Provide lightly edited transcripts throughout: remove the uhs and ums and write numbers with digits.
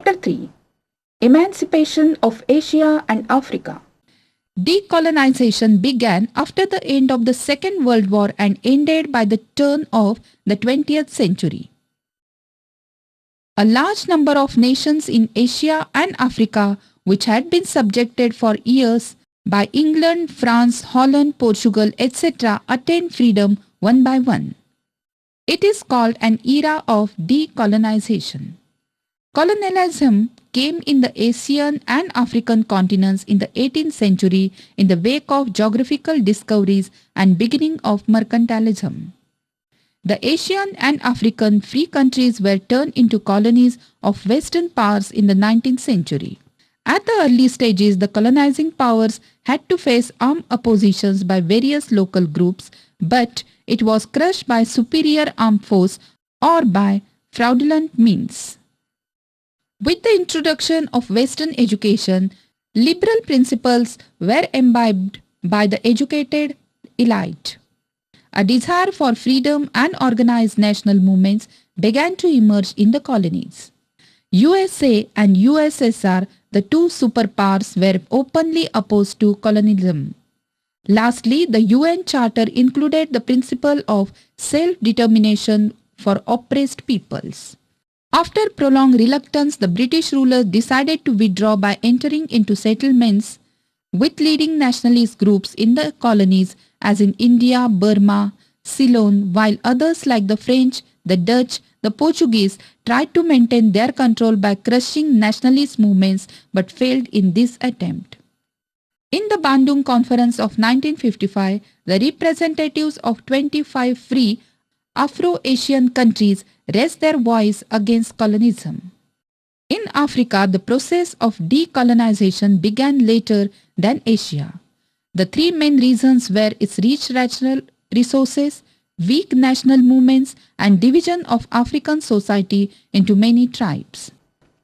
Chapter 3. Emancipation of Asia and Africa. Decolonization began after the end of the Second World War and ended by the turn of the 20th century. A large number of nations in Asia and Africa, which had been subjected for years by England, France, Holland, Portugal, etc., attained freedom one by one. It is called an era of decolonization. Colonialism came in the Asian and African continents in the 18th century in the wake of geographical discoveries and beginning of mercantilism. The Asian and African free countries were turned into colonies of Western powers in the 19th century. At the early stages, the colonizing powers had to face armed oppositions by various local groups, but it was crushed by superior armed force or by fraudulent means. With the introduction of Western education, liberal principles were imbibed by the educated elite. A desire for freedom and organized national movements began to emerge in the colonies. USA and USSR, the two superpowers, were openly opposed to colonialism. Lastly, the UN Charter included the principle of self-determination for oppressed peoples. After prolonged reluctance, the British rulers decided to withdraw by entering into settlements with leading nationalist groups in the colonies as in India, Burma, Ceylon, while others like the French, the Dutch, the Portuguese tried to maintain their control by crushing nationalist movements but failed in this attempt. In the Bandung Conference of 1955, the representatives of 25 free Afro-Asian countries raised their voice against colonialism. In Africa, the process of decolonization began later than Asia. The three main reasons were its rich natural resources, weak national movements, and division of African society into many tribes.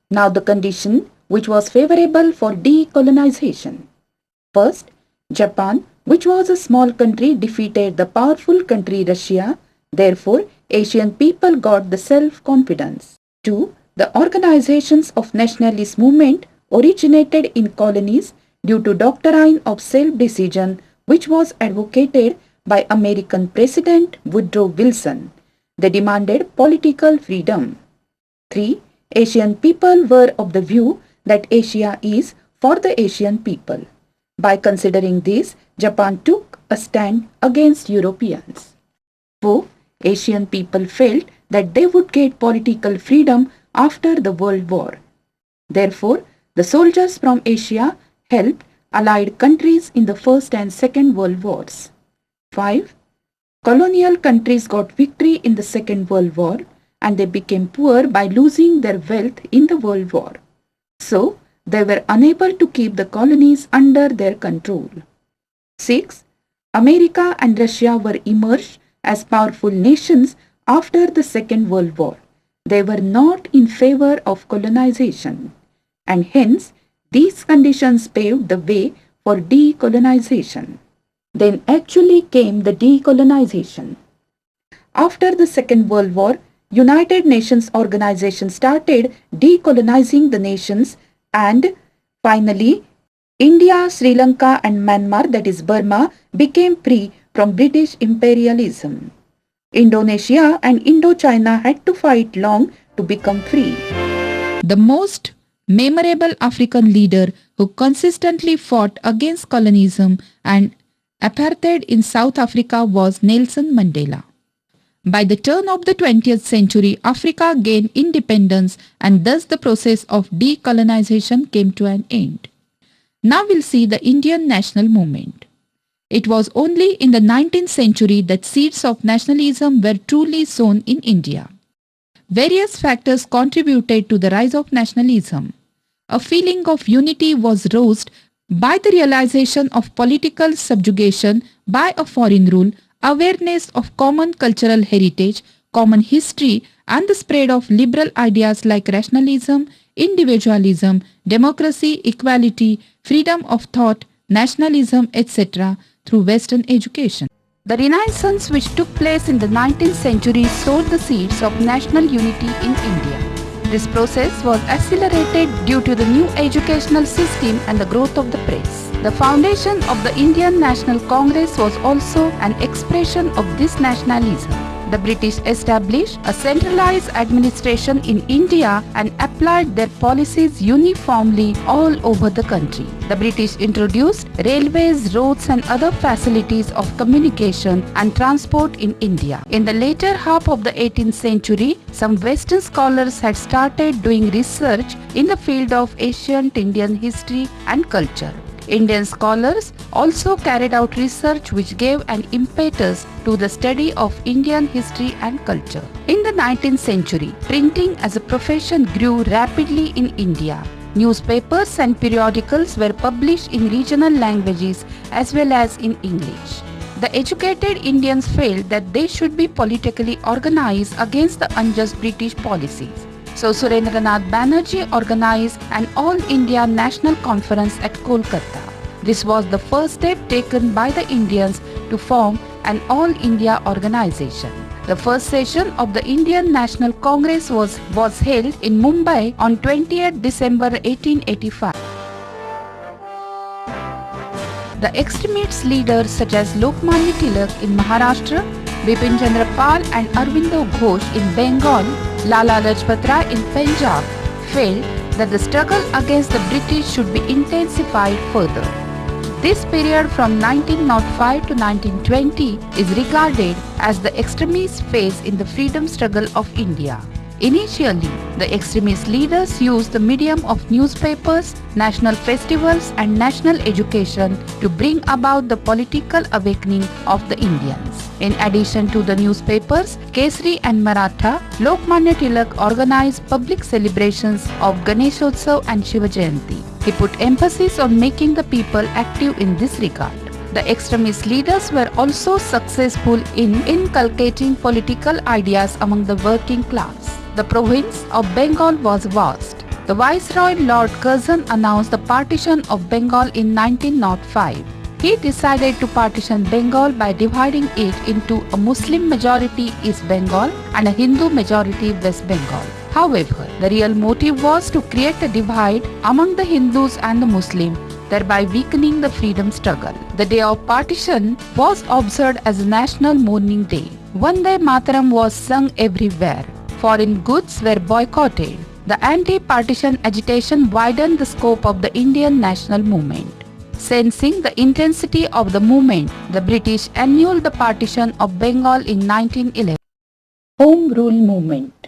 Now the condition which was favorable for decolonization. First, Japan, which was a small country, defeated the powerful country Russia. Therefore, Asian people got the self-confidence. 2. The organizations of nationalist movement originated in colonies due to doctrine of self-decision which was advocated by American President Woodrow Wilson. They demanded political freedom. 3. Asian people were of the view that Asia is for the Asian people. By considering this, Japan took a stand against Europeans. 4. Asian people felt that they would get political freedom after the World War. Therefore, the soldiers from Asia helped Allied countries in the First and Second World Wars. 5. Colonial countries got victory in the Second World War and they became poor by losing their wealth in the World War. So, they were unable to keep the colonies under their control. 6. America and Russia were emerged as powerful nations after the Second World War. They were not in favor of colonization, and hence these conditions paved the way for decolonization. Then actually came the decolonization. After the Second World War, United Nations Organization started decolonizing the nations, and finally India, Sri Lanka and Myanmar, that is Burma, became free from British imperialism. Indonesia and Indochina had to fight long to become free. The most memorable African leader who consistently fought against colonialism and apartheid in South Africa was Nelson Mandela. By the turn of the 20th century, Africa gained independence and thus the process of decolonization came to an end. Now we'll see the Indian national movement. It was only in the 19th century that seeds of nationalism were truly sown in India. Various factors contributed to the rise of nationalism. A feeling of unity was roused by the realization of political subjugation by a foreign rule, awareness of common cultural heritage, common history, and the spread of liberal ideas like rationalism, individualism, democracy, equality, freedom of thought, nationalism, etc. through Western education. The Renaissance which took place in the 19th century sowed the seeds of national unity in India. This process was accelerated due to the new educational system and the growth of the press. The foundation of the Indian National Congress was also an expression of this nationalism. The British established a centralized administration in India and applied their policies uniformly all over the country. The British introduced railways, roads and other facilities of communication and transport in India. In the later half of the 18th century, some Western scholars had started doing research in the field of ancient Indian history and culture. Indian scholars also carried out research which gave an impetus to the study of Indian history and culture. In the 19th century, printing as a profession grew rapidly in India. Newspapers and periodicals were published in regional languages as well as in English. The educated Indians felt that they should be politically organized against the unjust British policies. So Surendranath Banerjee organized an All-India National Conference at Kolkata. This was the first step taken by the Indians to form an All-India organization. The first session of the Indian National Congress was held in Mumbai on 20th December 1885. The extremist leaders such as Lokmanya Tilak in Maharashtra, Bipin Chandra Pal and Arvindo Ghosh in Bengal, Lala Lajpat Rai in Punjab felt that the struggle against the British should be intensified further. This period from 1905 to 1920 is regarded as the extremist phase in the freedom struggle of India. Initially, the extremist leaders used the medium of newspapers, national festivals and national education to bring about the political awakening of the Indians. In addition to the newspapers, Kesari and Maratha, Lokmanya Tilak organized public celebrations of Ganeshotsav and Shiva Jayanti. He put emphasis on making the people active in this regard. The extremist leaders were also successful in inculcating political ideas among the working class. The province of Bengal was vast. The Viceroy Lord Curzon announced the partition of Bengal in 1905. He decided to partition Bengal by dividing it into a Muslim majority East Bengal and a Hindu majority West Bengal. However, the real motive was to create a divide among the Hindus and the Muslims, thereby weakening the freedom struggle. The day of partition was observed as a national mourning day. Vande Mataram was sung everywhere. Foreign goods were boycotted. The anti-partition agitation widened the scope of the Indian national movement. Sensing the intensity of the movement, the British annulled the partition of Bengal in 1911. Home Rule Movement.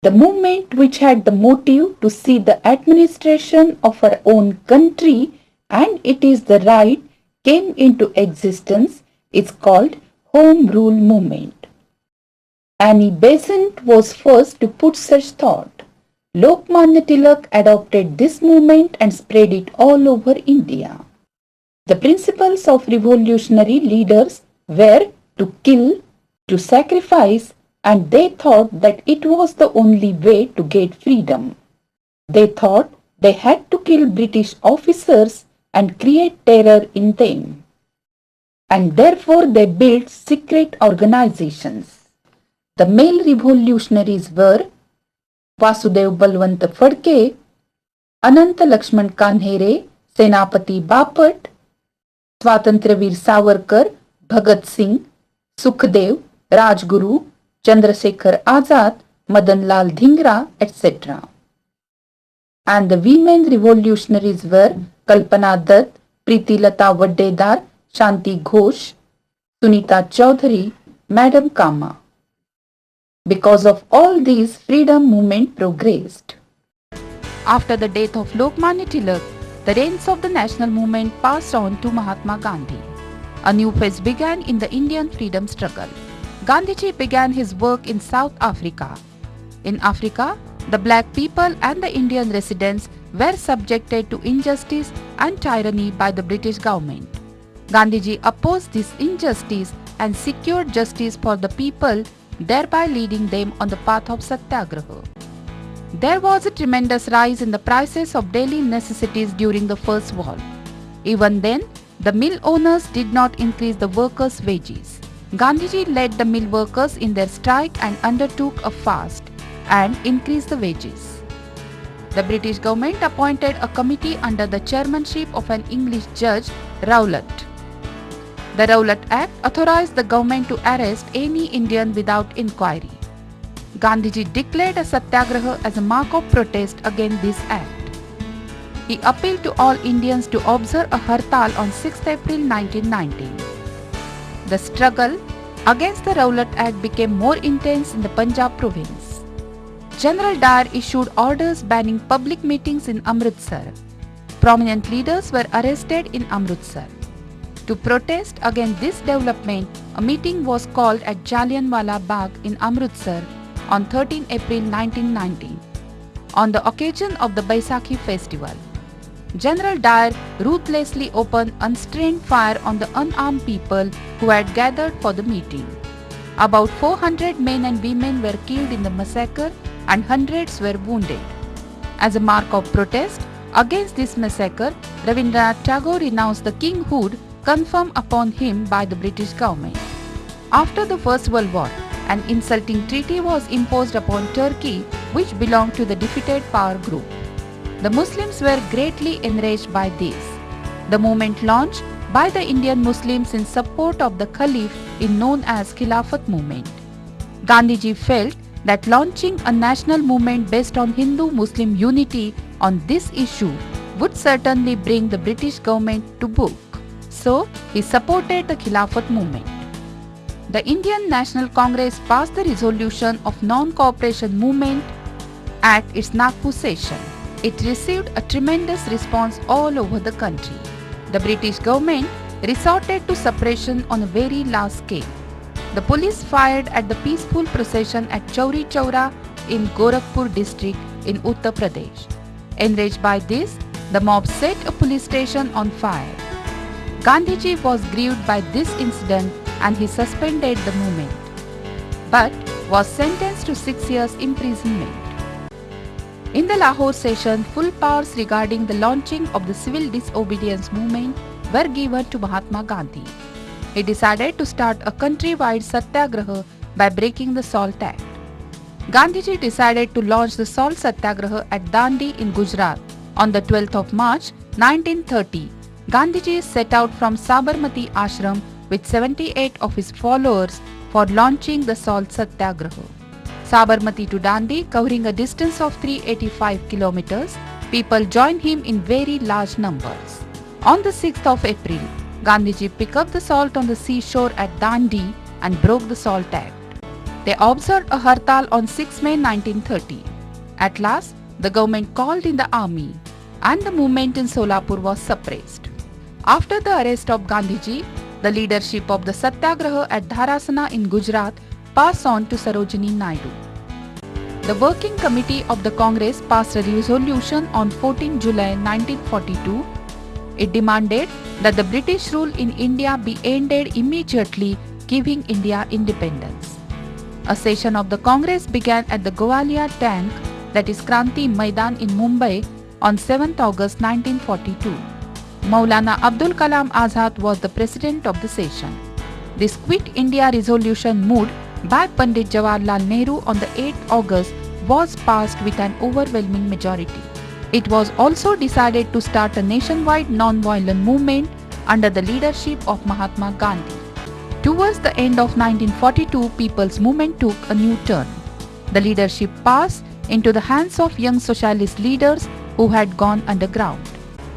The movement, which had the motive to see the administration of our own country and it is the right, came into existence, is called Home Rule Movement. Annie Besant was first to put such thought. Lokmanya Tilak adopted this movement and spread it all over India. The principles of revolutionary leaders were to kill, to sacrifice, and they thought that it was the only way to get freedom. They thought they had to kill British officers and create terror in them. And therefore they built secret organizations. The male revolutionaries were Vasudev Balwant Phadke, Anant Lakshman Kanhere, Senapati Bapat, Swatantravir Savarkar, Bhagat Singh, Sukhdev, Rajguru, Chandrasekhar Azad, Madan Lal Dhingra, etc. And the women revolutionaries were Kalpana Dutt, Preeti Lata Waddedar, Shanti Ghosh, Sunita Chaudhary, Madam Kama. Because of all these, freedom movement progressed. After the death of Lokmanya Tilak, the reins of the national movement passed on to Mahatma Gandhi. A new phase began in the Indian freedom struggle. Gandhiji began his work in South Africa. In Africa, the black people and the Indian residents were subjected to injustice and tyranny by the British government. Gandhiji opposed this injustice and secured justice for the people, thereby leading them on the path of Satyagraha. There was a tremendous rise in the prices of daily necessities during the First War. Even then, the mill owners did not increase the workers' wages. Gandhiji led the mill workers in their strike and undertook a fast. and increase the wages. The British government appointed a committee under the chairmanship of an English judge, Rowlatt. The Rowlatt Act authorized the government to arrest any Indian without inquiry. Gandhiji declared a satyagraha as a mark of protest against this act. He appealed to all Indians to observe a hartal on 6 April 1919. The struggle against the Rowlatt Act became more intense in the Punjab province. General Dyer issued orders banning public meetings in Amritsar. Prominent leaders were arrested in Amritsar. To protest against this development, a meeting was called at Jallianwala Bagh in Amritsar on 13 April 1919, on the occasion of the Baisakhi festival. General Dyer ruthlessly opened unrestrained fire on the unarmed people who had gathered for the meeting. About 400 men and women were killed in the massacre and hundreds were wounded. As a mark of protest against this massacre, Rabindranath Tagore renounced the kinghood conferred upon him by the British government. After the First World War, an insulting treaty was imposed upon Turkey, which belonged to the defeated power group. The Muslims were greatly enraged by this. The movement launched by the Indian Muslims in support of the Caliph is known as Khilafat movement. Gandhiji felt that launching a national movement based on Hindu-Muslim unity on this issue would certainly bring the British government to book. So, he supported the Khilafat movement. The Indian National Congress passed the resolution of non-cooperation movement at its Nagpur session. It received a tremendous response all over the country. The British government resorted to suppression on a very large scale. The police fired at the peaceful procession at Chauri Chaura in Gorakhpur district in Uttar Pradesh. Enraged by this, the mob set a police station on fire. Gandhiji was grieved by this incident and he suspended the movement, but was sentenced to 6 years imprisonment. In the Lahore session, full powers regarding the launching of the civil disobedience movement were given to Mahatma Gandhi. He decided to start a countrywide satyagraha by breaking the Salt Act. Gandhiji decided to launch the Salt Satyagraha at Dandi in Gujarat on the 12th of March 1930. Gandhiji set out from Sabarmati Ashram with 78 of his followers for launching the Salt Satyagraha. Sabarmati to Dandi, covering a distance of 385 kilometers, people joined him in very large numbers. On the 6th of April, Gandhiji picked up the salt on the seashore at Dandi and broke the Salt Act. They observed a hartal on 6 May 1930. At last, the government called in the army and the movement in Solapur was suppressed. After the arrest of Gandhiji, the leadership of the Satyagraha at Dharasana in Gujarat passed on to Sarojini Naidu. The working committee of the Congress passed a resolution on 14 July 1942. It demanded that the British rule in India be ended immediately, giving India independence. A session of the Congress began at the Gwalior Tank, that is Kranti Maidan in Mumbai, on 7th August 1942. Maulana Abdul Kalam Azad was the president of the session. This Quit India resolution moved by Pandit Jawaharlal Nehru on the 8th August was passed with an overwhelming majority. It was also decided to start a nationwide non-violent movement under the leadership of Mahatma Gandhi. Towards the end of 1942, people's movement took a new turn. The leadership passed into the hands of young socialist leaders who had gone underground.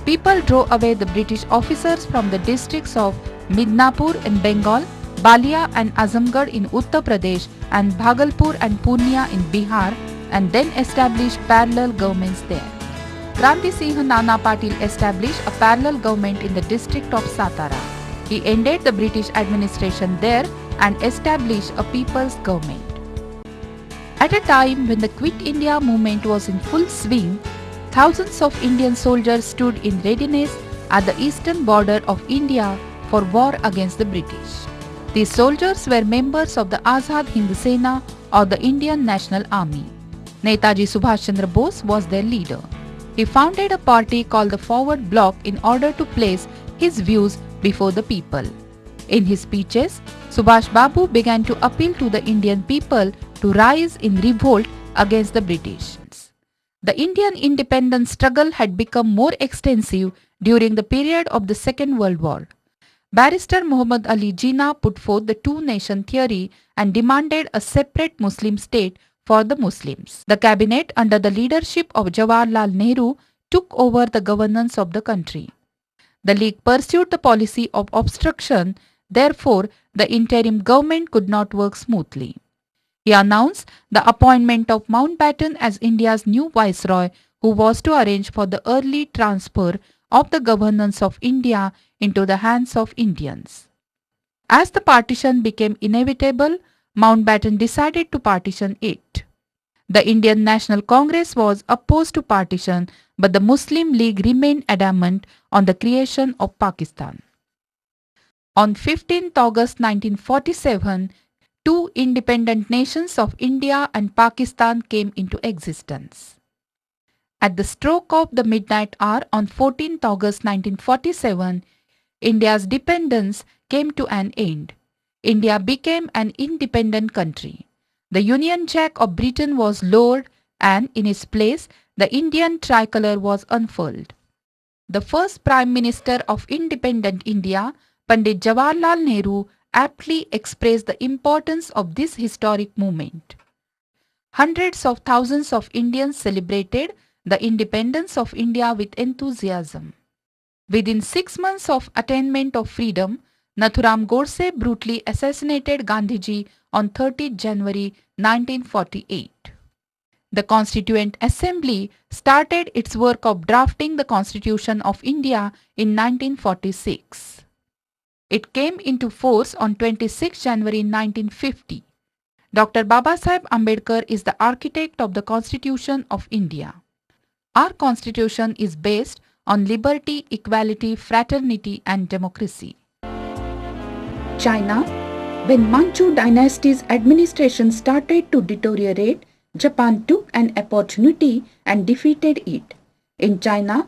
People drove away the British officers from the districts of Midnapur in Bengal, Balia and Azamgarh in Uttar Pradesh, and Bhagalpur and Purnia in Bihar, and then established parallel governments there. Kranti Singh Nana Patil established a parallel government in the district of Satara. He ended the British administration there and established a people's government. At a time when the Quit India movement was in full swing, thousands of Indian soldiers stood in readiness at the eastern border of India for war against the British. These soldiers were members of the Azad Hind Sena or the Indian National Army. Netaji Subhash Chandra Bose was their leader. He founded a party called the Forward Bloc in order to place his views before the people. In his speeches, Subhash Babu began to appeal to the Indian people to rise in revolt against the British. The Indian independence struggle had become more extensive during the period of the Second World War. Barrister Muhammad Ali Jinnah put forth the two-nation theory and demanded a separate Muslim state for the Muslims. The cabinet under the leadership of Jawaharlal Nehru took over the governance of the country. The League pursued the policy of obstruction, therefore the interim government could not work smoothly. He announced the appointment of Mountbatten as India's new viceroy, who was to arrange for the early transfer of the governance of India into the hands of Indians. As the partition became inevitable, Mountbatten decided to partition it. The Indian National Congress was opposed to partition, but the Muslim League remained adamant on the creation of Pakistan. On 15th August 1947, two independent nations of India and Pakistan came into existence. At the stroke of the midnight hour on 14th August 1947, India's dependence came to an end. India became an independent country. The Union Jack of Britain was lowered and in its place the Indian tricolour was unfurled. The first Prime Minister of independent India, Pandit Jawaharlal Nehru, aptly expressed the importance of this historic movement. Hundreds of thousands of Indians celebrated the independence of India with enthusiasm. Within 6 months of attainment of freedom, Nathuram Godse brutally assassinated Gandhiji on 30 January 1948. The Constituent Assembly started its work of drafting the Constitution of India in 1946. It came into force on 26 January 1950. Dr. Babasaheb Ambedkar is the architect of the Constitution of India. Our Constitution is based on liberty, equality, fraternity and democracy. China. When Manchu dynasty's administration started to deteriorate, Japan took an opportunity and defeated it. In China,